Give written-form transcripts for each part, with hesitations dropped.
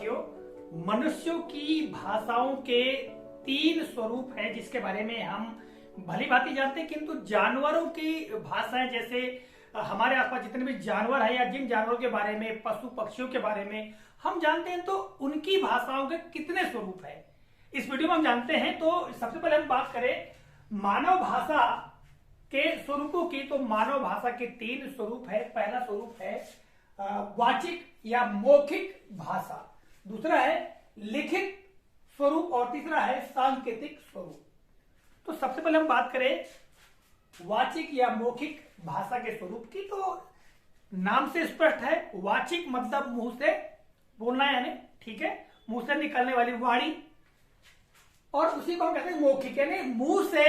साथियों, मनुष्यों की भाषाओं के 3 स्वरूप हैं जिसके बारे में हम भली भांति जानते हैं, किंतु जानवरों की भाषाएं, जैसे हमारे आसपास जितने भी जानवर हैं या जिन जानवरों के बारे में, पशु पक्षियों के बारे में हम जानते हैं, तो उनकी भाषाओं के कितने स्वरूप हैं इस वीडियो में हम जानते हैं। तो सबसे पहले हम बात करें मानव भाषा के स्वरूपों की, तो मानव भाषा के 3 स्वरूप है। पहला स्वरूप है वाचिक या मौखिक भाषा, दूसरा है लिखित स्वरूप और तीसरा है सांकेतिक स्वरूप। तो सबसे पहले हम बात करें वाचिक या मौखिक भाषा के स्वरूप की, तो नाम से स्पष्ट है, वाचिक मतलब मुंह से बोलना, यानी ठीक है, मुंह से निकलने वाली वाणी, और उसी को हम कहते हैं मौखिक, यानी मुंह से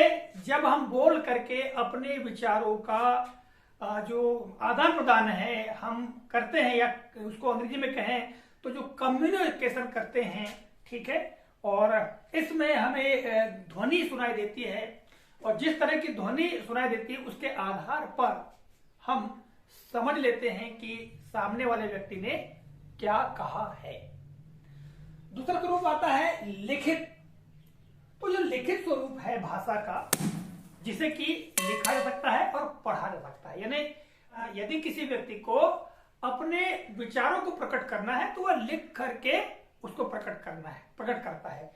जब हम बोल करके अपने विचारों का जो आदान प्रदान है हम करते हैं, या उसको अंग्रेजी में कहें तो जो कम्युनिकेशन करते हैं, ठीक है, और इसमें हमें ध्वनि सुनाई देती है, और जिस तरह की ध्वनि सुनाई देती है उसके आधार पर हम समझ लेते हैं कि सामने वाले व्यक्ति ने क्या कहा है। दूसरा स्वरूप आता है लिखित। तो जो लिखित स्वरूप है भाषा का, जिसे कि लिखा जा सकता है और पढ़ा जा सकता है, यानी यदि किसी व्यक्ति को अपने विचारों को प्रकट करना है तो वह लिख करके उसको प्रकट करता है,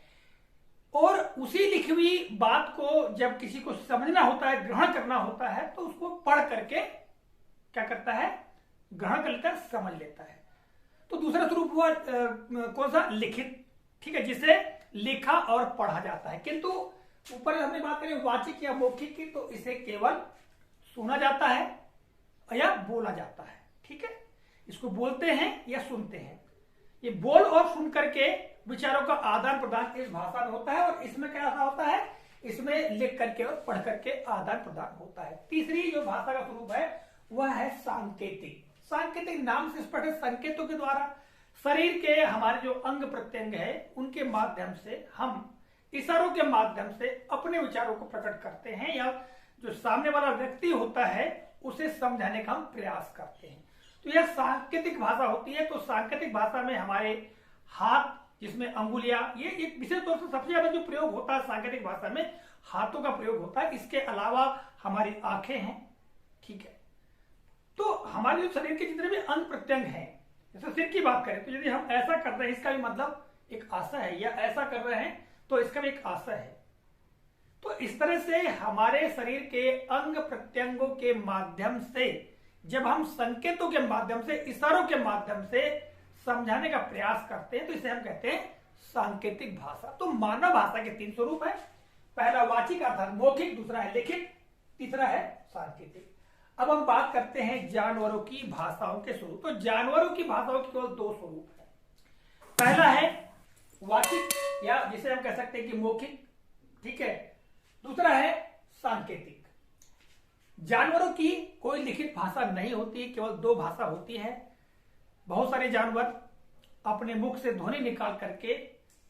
और उसी लिखी हुई बात को जब किसी को समझना होता है, ग्रहण करना होता है, तो उसको पढ़ करके क्या करता है, ग्रहण कर लेता है, समझ लेता है। तो दूसरा स्वरूप हुआ कौन सा, लिखित, ठीक है, जिसे लिखा और पढ़ा जाता है। किंतु ऊपर हमने बात करें वाचिक या मौखिक की, तो इसे केवल सुना जाता है या बोला जाता है, ठीक है, इसको बोलते हैं या सुनते हैं। ये बोल और सुन करके विचारों का आदान प्रदान इस भाषा में होता है, और इसमें क्या होता है, इसमें लिख करके और पढ़ करके आदान प्रदान होता है। तीसरी जो भाषा का स्वरूप है वह है सांकेतिक। सांकेतिक नाम से स्पष्ट है, संकेतों के द्वारा शरीर के हमारे जो अंग प्रत्यंग है उनके माध्यम से हम इशारों के माध्यम से अपने विचारों को प्रकट करते हैं, या जो सामने वाला व्यक्ति होता है उसे समझाने का हम प्रयास करते हैं। तो यह सांकेतिक भाषा होती है। तो सांकेतिक भाषा में हमारे हाथ, जिसमें अंगुलियां, ये एक विशेष तौर से सबसे ज्यादा जो प्रयोग होता है सांकेतिक भाषा में हाथों का प्रयोग होता है। इसके अलावा हमारी आंखें हैं, ठीक है। तो हमारे जो शरीर के जितने भी अंग प्रत्यंग हैं, जैसे सिर की बात करें तो यदि हम ऐसा कर रहे हैं इसका भी मतलब एक आशा है, या ऐसा कर रहे हैं तो इसका भी एक आशा है। तो इस तरह से हमारे शरीर के अंग प्रत्यंगों के माध्यम से जब हम संकेतों के माध्यम से, इशारों के माध्यम से समझाने का प्रयास करते हैं, तो इसे हम कहते हैं सांकेतिक भाषा। तो मानव भाषा के 3 स्वरूप है, पहला वाचिक अर्थात मौखिक, दूसरा है लिखित, तीसरा है सांकेतिक। अब हम बात करते हैं जानवरों की भाषाओं के स्वरूप। तो जानवरों की भाषाओं के केवल 2 स्वरूप है। पहला है वाचिक, या जिसे हम कह सकते हैं कि मौखिक, ठीक है, दूसरा है सांकेतिक। जानवरों की कोई लिखित भाषा नहीं होती, केवल 2 भाषा होती है। बहुत सारे जानवर अपने मुख से ध्वनि निकाल करके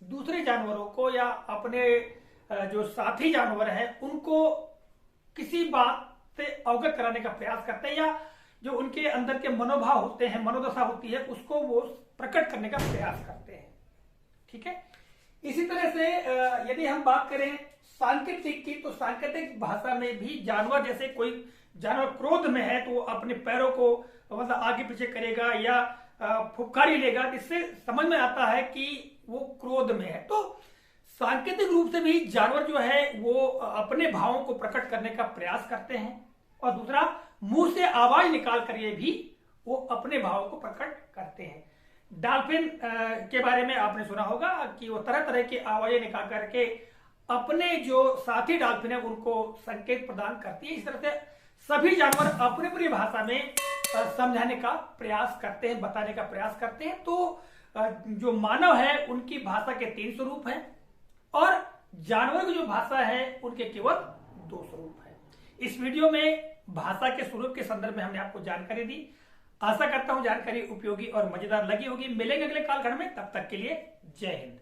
दूसरे जानवरों को या अपने जो साथी जानवर है उनको किसी बात से अवगत कराने का प्रयास करते हैं, या जो उनके अंदर के मनोभाव होते हैं, मनोदशा होती है, उसको वो प्रकट करने का प्रयास करते हैं, ठीक है। इसी तरह से यदि हम बात करें सांकेतिक की, तो सांकेतिक भाषा में भी जानवर, जैसे कोई जानवर क्रोध में है तो वो अपने पैरों को मतलब आगे पीछे करेगा या फुफकारी लेगा, जिससे समझ में आता है कि वो क्रोध में है। तो सांकेतिक रूप से भी जानवर जो है वो अपने भावों को प्रकट करने का प्रयास करते हैं, और दूसरा मुंह से आवाज निकाल कर ये भी वो अपने भावों को प्रकट करते हैं। डॉल्फिन के बारे में आपने सुना होगा कि वो तरह तरह की आवाजें निकाल करके अपने जो साथी डॉल्फिन है उनको संकेत प्रदान करती है। इस तरह से सभी जानवर अपनी अपनी भाषा में समझाने का प्रयास करते हैं, बताने का प्रयास करते हैं। तो जो मानव है उनकी भाषा के 3 स्वरूप हैं, और जानवर की जो भाषा है उनके केवल 2 स्वरूप है। इस वीडियो में भाषा के स्वरूप के संदर्भ में हमने आपको जानकारी दी। आशा करता हूं जानकारी उपयोगी और मजेदार लगी होगी। मिलेंगे अगले कालखंड में, तब तक के लिए जय हिंद।